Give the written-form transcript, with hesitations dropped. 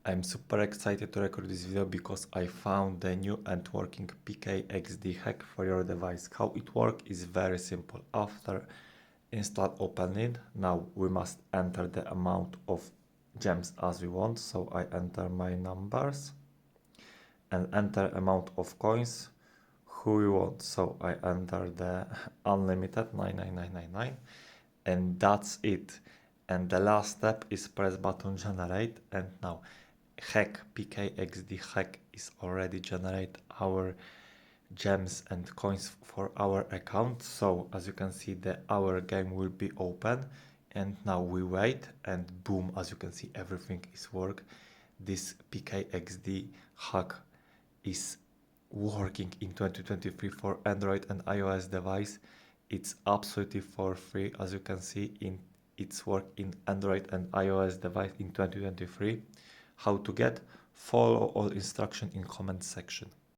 I'm super excited to record this video because I found the new and working PKXD hack for your device. How it works is very simple. After install OpenID, now we must enter the amount of gems as we want. So I enter my numbers and enter amount of coins who we want. So I enter the unlimited 99999 and that's it. And the last step is press button generate, and now hack PKXD hack is already generate our gems and coins for our account. So as you can see, our game will be open, and now we wait, and boom, as you can see, everything is work. This PKXD hack is working in 2023 for Android and iOS device. It's absolutely for free, as you can see. It's work in Android and iOS device in 2023. How to get? Follow all instruction in comment section.